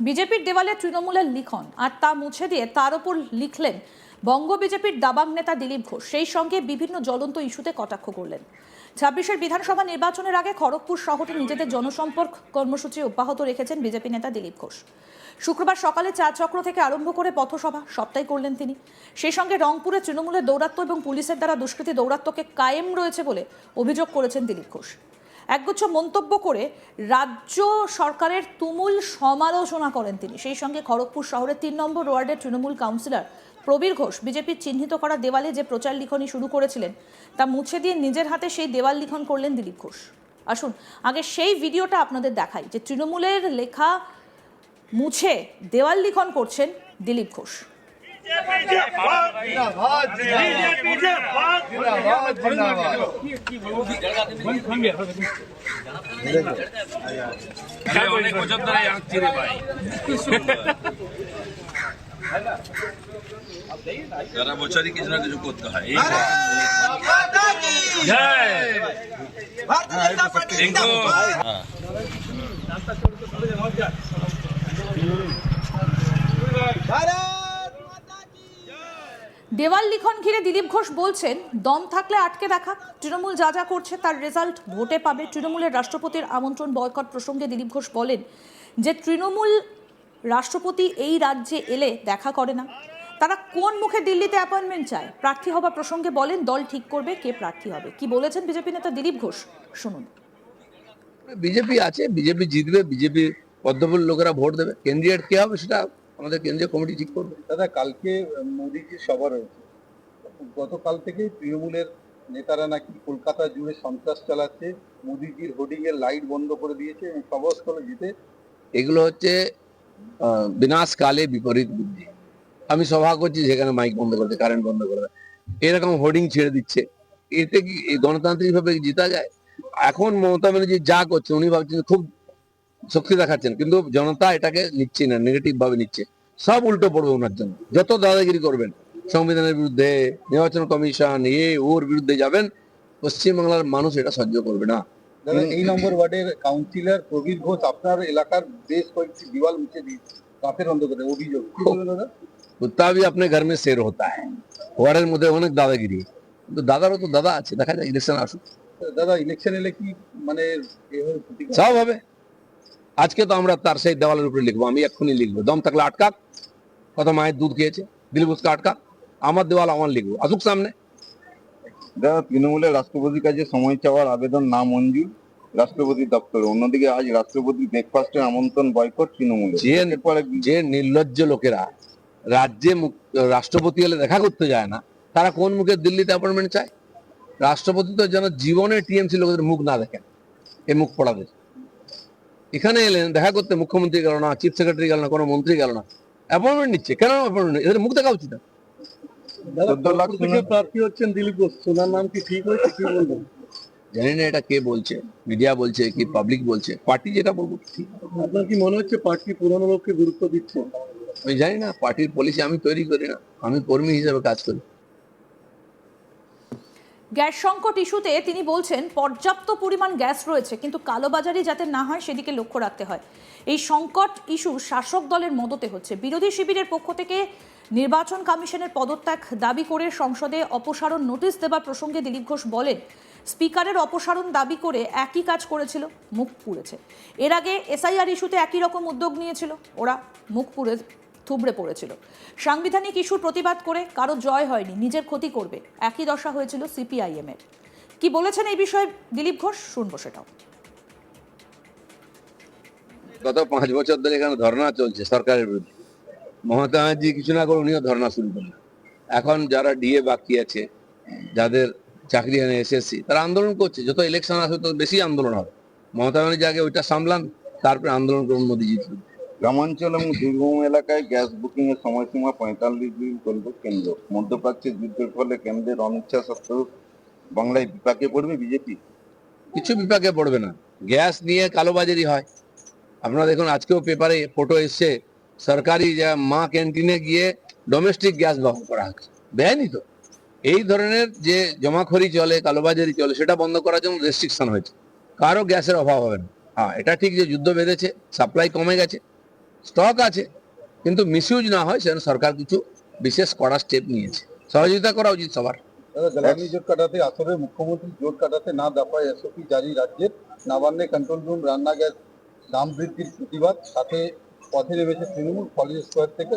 বিজেপির দেওয়ালে তৃণমূলের লিখন আর তা মুছে দিয়ে তার উপর লিখলেন বঙ্গ বিজেপির দাবাং নেতা দিলীপ ঘোষ। সেই সঙ্গে বিভিন্ন জ্বলন্ত ইস্যুতে কটাক্ষ করলেন। ২৬-এর বিধানসভা নির্বাচনের আগে খড়গপুর শহরে নিজেদের জনসম্পর্ক কর্মসূচি অব্যাহত রেখেছেন বিজেপি নেতা দিলীপ ঘোষ। শুক্রবার সকালে চা চক্র থেকে আরম্ভ করে পথসভা সবটাই করলেন তিনি। সেই সঙ্গে রংপুরে তৃণমূলের দৌরাত্ম্য এবং পুলিশের দ্বারা দুষ্কৃতী দৌরাত্ম্যকে কায়েম রয়েছে বলে অভিযোগ করেছেন দিলীপ ঘোষ। একগুচ্ছ মন্তব্য করে রাজ্য সরকারের তুমুল সমালোচনা করেন তিনি। সেই সঙ্গে খড়গপুর শহরের ৩ নম্বর ওয়ার্ডের তৃণমূল কাউন্সিলর প্রবীর ঘোষ বিজেপির চিহ্নিত করা দেওয়ালে যে প্রচার লিখনই শুরু করেছিলেন তা মুছে দিয়ে নিজের হাতে সেই দেওয়াল লিখন করলেন দিলীপ ঘোষ। আসুন আগে সেই ভিডিওটা আপনাদের দেখাই যে তৃণমূলের লেখা মুছে দেওয়াল লিখন করছেন দিলীপ ঘোষ। অনেক বছর ধরে আঁকছি রে ভাই, সারা বছরই কিছু না কিছু করতে হয়। দেওয়াল লিখন ঘিরে দিলীপ ঘোষ বলছেন, দম থাকলে আটকে দেখা, তৃণমূল যা যা করছে তার রেজাল্ট ভোটে পাবে। তৃণমূলের রাষ্ট্রপতির আমন্ত্রণ বয়কট প্রসঙ্গে দিলীপ ঘোষ বলেন যে তৃণমূল রাষ্ট্রপতি এই রাজ্যে এলে দেখা করে না, তারা কোন মুখে দিল্লিতে অ্যাপয়েন্টমেন্ট চায়। প্রার্থী হওয়া প্রসঙ্গে বলেন দল ঠিক করবে কে প্রার্থী হবে। কি বলেছেন বিজেপি নেতা দিলীপ ঘোষ শুনুন। বিজেপি আছে, বিজেপি জিতবে, বিজেপি পদ্মপুর লোকেরা ভোট দেবে, ক্যান্ডিডেট কে হবে সেটা আমাদের কেন্দ্রীয় কমিটি ঠিক করবে। দাদা, কালকে মোদিজির সভা রয়েছে, গতকাল থেকে তৃণমূলের নেতারা নাকি কলকাতা জুড়ে সন্ত্রাস চালাচ্ছে, মোদিজির হোর্ডিং এর লাইট বন্ধ করে দিয়েছে এবং সভাস্থলে জিতে। এগুলো হচ্ছে বিনাশকালে বিপরীত বুদ্ধি। আমি সভা করছি সেখানে মাইক বন্ধ করতে, কারেন্ট বন্ধ করে এরকম হোর্ডিং ছেড়ে দিচ্ছে, এতে কি গণতান্ত্রিক ভাবে জিতা যায়? এখন মমতা ব্যানার্জি যা করছে উনি ভাবছেন খুব শক্তি দেখাচ্ছেন, কিন্তু জনতা এটাকে নিচ্ছে না, নেগেটিভ ভাবে নিচ্ছে। সব উল্টো পড়বে ওনার জন্য, যত দাদাগিরি করবেন সংবিধানের বিরুদ্ধে, নির্বাচন কমিশন ওর বিরুদ্ধে যাবেন, পশ্চিমবাংলার মানুষ এটা সহ্য করবে না। দাদা, এই নম্বর ওয়ার্ডের কাউন্সিলর প্রবীর ঘোষ আপনার এলাকার বেশ কয়েকটি দিওয়াল মুছে দিয়েছে রাতের অন্ধকারে, অভিযোগ কি বলবেন দাদা? কুত্তা भी अपने घर में शेर होता है। ওয়ার্ডের মধ্যে অনেক দাদাগিরি, কিন্তু দাদারও তো দাদা আছে, দেখা যায় ইলেকশন আসুক। দাদা, ইলেকশন এলে কি মানে সব হবে। আজকে তো আমরা তার সেই দেওয়ালের উপরে লিখবো, আমি এক্ষুনি লিখবো, দম থাকলে আটকাক, কত মায়ের দুধ খেয়েছে দিলীপ ঘোষকে আটকাক, আমার দেওয়াল আমার লিখবো, আসুক সামনে। দাদা, তৃণমূলের রাষ্ট্রপতির কাছে সময় চাওয়ার আবেদন না মঞ্জুর রাষ্ট্রপতির দপ্তরে, অন্যদিকে আজ রাষ্ট্রপতি ব্রেকফাস্টের আমন্ত্রণ বয়কট তৃণমূলের। যে নির্লজ্জ লোকেরা রাজ্যে রাষ্ট্রপতি হলে দেখা করতে যায় না, তারা কোন মুখে দিল্লিতে অ্যাপয়েন্টমেন্ট চায়? রাষ্ট্রপতি তো যেন জীবনে টিএমসি লোকেদের মুখ না দেখেন, এই মুখ পড়াদের। এখানে এলেন দেখা করতে, মুখ্যমন্ত্রী গেল না, চিফ সেক্রেটারি গেল না, কোনো মন্ত্রী গেল না, অ্যাপয়েন্টমেন্ট নিচ্ছে কেন? অ্যাপয়েন্টমেন্ট এদের মুখ দেখা উচিত না। 14 লাখ প্রার্থী হচ্ছেন দিলীপ ঘোষ, সোনার নাম কি ঠিক হয়েছে, কি বলবেন? জানি না এটা কে বলছে, মিডিয়া বলছে কি পাবলিক বলছে, পার্টি যেটা বলবো ঠিক। আপনার কি মনে হচ্ছে পার্টি পুরনো লোককে গুরুত্ব দিচ্ছে? আমি জানি না, পার্টির পলিসি আমি তৈরি করি না, আমি কর্মী হিসেবে কাজ করি। গ্যাস সংকট ইস্যুতে তিনি বলছেন পর্যাপ্ত পরিমাণ গ্যাস রয়েছে, কিন্তু কালোবাজারি যাতে না হয় সেদিকে লক্ষ্য রাখতে হয়। এই সংকট ইস্যু শাসক দলের মদতে হচ্ছে। বিরোধী শিবিরের পক্ষ থেকে নির্বাচন কমিশনের পদত্যাগ দাবি করে সংসদে অপসারণ নোটিশ দেবার প্রসঙ্গে দিলীপ ঘোষ বলেন স্পিকারের অপসারণ দাবি করে একই কাজ করেছিল, মুখ পুড়েছে। এর আগে এসআইআর ইস্যুতে একই রকম উদ্যোগ নিয়েছিল, ওরা মুখ পুড়ে থুবড়ে পড়েছিল। সাংবিধানিক ইস্যুর প্রতিবাদ করে কারো জয় হয়নি, নিজের ক্ষতি করবে, একই দশা হয়েছিল সিপিআইএম এর। কি বলেছেন এই বিষয়ে দিলীপ ঘোষ, শুনবো সেটাও। গত 5 বছর ধরে এখানে ধর্ণা চলছে সরকারের বিরুদ্ধে। মমতা ব্যানার্জি কিছু না করে উনিও ধর্ণা শুরু করলেন। এখন যারা ডিএ বাকি আছে, যাদের চাকরি হয় না, এসএসসি, তারা আন্দোলন করছে। যত ইলেকশন আসবে তত বেশি আন্দোলন হবে। মমতা ব্যানার্জি আগে ওইটা সামলান, তারপরে আন্দোলন করুন মোদী জিতবে। গ্রামাঞ্চল এবং দুর্গম এলাকায় গ্যাস বুকিং এর সময়সীমা 45 দিন করবে কেন্দ্র। মধ্যপ্রাচ্যের যুদ্ধের ফলে কেন্দ্রের অনিচ্ছা সত্ত্বেও বাংলায় বিপাকে পড়বে বিজেপি? কিছু বিপাকে পড়বে না। গ্যাস নিয়ে কালোবাজারি হয়। আপনারা দেখুন, আজকেও পেপারে ফটো এসছে, সরকারি মা ক্যান্টিনে গিয়ে ডোমেস্টিক গ্যাস ব্যবহার করা হচ্ছে, বেআইনি তো। এই ধরনের যে জমাখড়ি চলে, কালোবাজারি চলে, সেটা বন্ধ করার জন্য রেস্ট্রিকশন হয়েছে। কারো গ্যাসের অভাব হবে না। হ্যাঁ, এটা ঠিক যে যুদ্ধ বেঁধেছে, সাপ্লাই কমে গেছে, স্টক আছে, কিন্তু মিসইউজ না হয় সেজন্য সরকার কিছু বিশেষ কড়া স্টেপ নিয়েছে। সহযোগিতা করা উচিত সবার। দাদা, জ্বালানি জোট কাটাতে আসলে মুখ্যমন্ত্রী জোট কাটাতে না দাপায় এসওপি জারি রাজ্যের। নবান্নে কন্ট্রোল রুম রান্না গ্যাস দাম বৃদ্ধির প্রতিবাদ, সাথে পথে নেমেছে তৃণমূল, কলেজ স্কোয়ার থেকে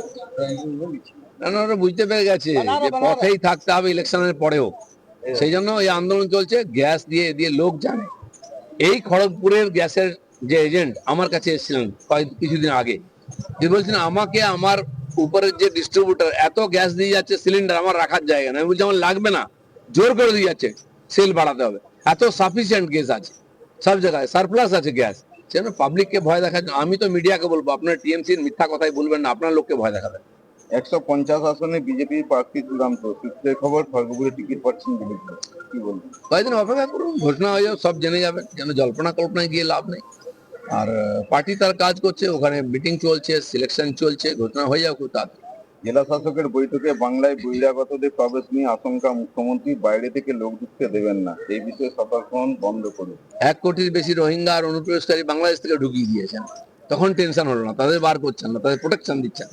মিছিল। কারণ ওরা বুঝতে পেরে গেছে যে পথেই থাকতে হবে ইলেকশনের পরেও, সেই জন্য এই আন্দোলন চলছে। গ্যাস দিয়ে দিয়ে লোক জানে। এই খড়গপুরের গ্যাসের যে এজেন্ট আমার কাছে এসেছিলেন কিছুদিন আগে, যে বলছেন আমাকে আমার উপরের যে ডিস্ট্রিবিউটর এত গ্যাস দিয়ে যাচ্ছে, সিলিন্ডার আমার রাখার জায়গা না। আমি বলছি আমার লাগবে না, জোর করে দিয়ে যাচ্ছে, সেল বাড়াতে হবে। এত সাফিসিয়েন্ট গ্যাস আছে, সব জায়গায় সারপ্লাস আছে গ্যাস। সেজন্য পাবলিককে ভয় দেখাচ্ছে। আমি তো মিডিয়াকে বলবো, আপনার টিএমসির মিথ্যা কথাই বলবেন না, আপনার লোককে ভয় দেখাবেন। 150 আসনে বিজেপি প্রার্থী চূড়ান্ত, সূত্রের খবর খড়গপুরে টিকিট পাচ্ছেন দিলীপ ঘোষ। কি বলবেন? কয়েকদিন অপেক্ষা করুন, ঘোষণা হয়ে যাবে, সব জেনে যাবেন। যেন জল্পনা কল্পনায় গিয়ে লাভ নেই। আর পার্টি তার কাজ করছে, ওখানে মিটিং চলছে, সিলেকশন চলছে, ঘোষণা হয়ে যাবে খুব তাড়াতাড়ি। জেলা শাসকের বৈঠকে বাংলায় বহিরাগতদের প্রবেশ নিয়ে আশঙ্কা, মুখ্যমন্ত্রী বাইরে থেকে লোক ঢুকতে দেবেন না, এই বিষয়ে সতর্কন বন্ধ করুন। 1 কোটির বেশি রোহিঙ্গা আর অনুপ্রবেশকারী বাংলাদেশ থেকে ঢুকিয়ে দিয়েছেন, তখন টেনশন হলো না। তাদের বার করছেন না, তাদের প্রোটেকশন দিচ্ছেন,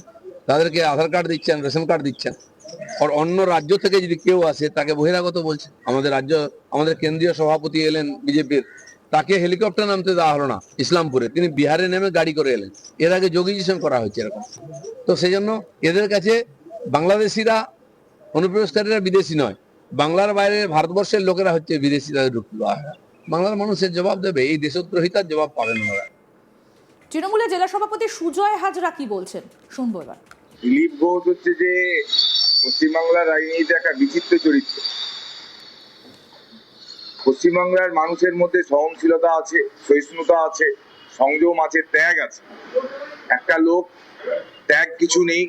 তাদেরকে আধার কার্ড দিচ্ছেন, রেশন কার্ড দিচ্ছেন। আর অন্য রাজ্য থেকে যদি কেউ আসে তাকে বহিরাগত বলছে। আমাদের কেন্দ্রীয় সভাপতি এলেন বিজেপির, তাকে হেলিকপ্টার নামতে দেওয়া হলো না ইসলামপুরে, তিনি বিহারে নেমে গাড়ি করে এলেন। এর আগে যোগীজিশন করা হয়েছে এরকম। তো সেই জন্য এদের কাছে বাংলাদেশিরা, অনুপ্রবেশকারীরা বিদেশি নয়, বাংলার বাইরে ভারতবর্ষের লোকেরা হচ্ছে বিদেশি, তাদের ঢুকতে দেওয়া হয় না। বাংলার মানুষের জবাব দেবে, এই দেশদ্রোহিতার জবাব পাবেন ওরা। তৃণমূলের জেলা সভাপতি সুজয় হাজরা কি বলছেন শুনবো এবার। দিলীপ ঘোষ হচ্ছে যে পশ্চিমবাংলার রাজনীতিতে একটা বিচিত্র চরিত্র। পশ্চিমবাংলার মানুষের মধ্যে সহনশীলতা আছে, সহিষ্ণুতা আছে, সংযম আছে, ত্যাগ আছে। একটা লোক ত্যাগ কিছু নেই,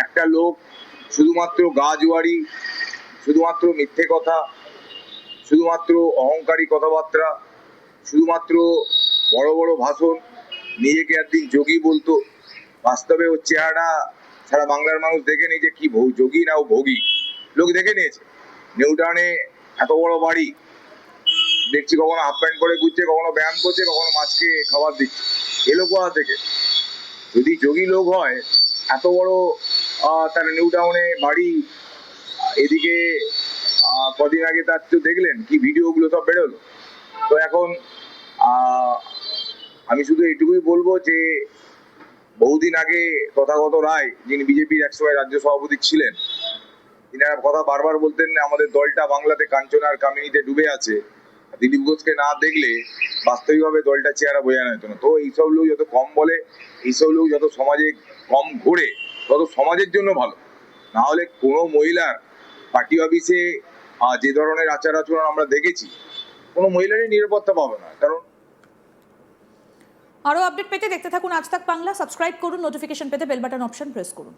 একটা লোক শুধুমাত্র গাজওয়ারি, শুধুমাত্র মিথ্যে কথা, শুধুমাত্র অহংকারী কথাবার্তা, শুধুমাত্র বড় বড় ভাষণ, নিজেকে একদিন যোগী বলতো। বাস্তবে ওর চেহারা সারা বাংলার মানুষ দেখে নিয়েছে কি যোগী না ও ভোগী, লোক দেখে নিয়েছে। নিউ টাউনে এত বড় বাড়ি, দেখছি কখনো হাফ প্যান্ট পরে ঘুরছে, কখনো ব্যায়াম করছে, কখনো মাছকে খাবার দিচ্ছে। এ লোক কোথা থেকে? যদি যোগী লোক হয়, এত বড় তার নিউ টাউনে বাড়ি, এদিকে কদিন আগে তার তো দেখলেন কি ভিডিওগুলো সব বেরোলো। তো এখন আমি শুধু এটুকুই বলবো যে বহুদিন আগে তথাগত রায়, যিনি বিজেপির একসময় রাজ্য সভাপতি ছিলেন, তিনি একটা কথা বারবার বলতেন, আমাদের দলটা বাংলাতে কাঞ্চন আর কামিনীতে ডুবে আছে, দিলীপ ঘোষকে না দেখলে বাস্তবিকভাবে দলটা চেহারা বোঝানো যেত না। তো এইসব লোক যত কম বলে, এইসব লোক যত সমাজে কম ঘোরে, তত সমাজের জন্য ভালো। না হলে কোনো মহিলার পার্টি অফিসে যে ধরনের আচার আচরণ আমরা দেখেছি, কোনো মহিলারই নিরাপত্তা পাবে না। কারণ আরো আপডেট পেতে দেখতে থাকুন আজ তাক বাংলা, সাবস্ক্রাইব করুন, নোটিফিকেশন পেতে বেল বাটন অপশন প্রেস করুন।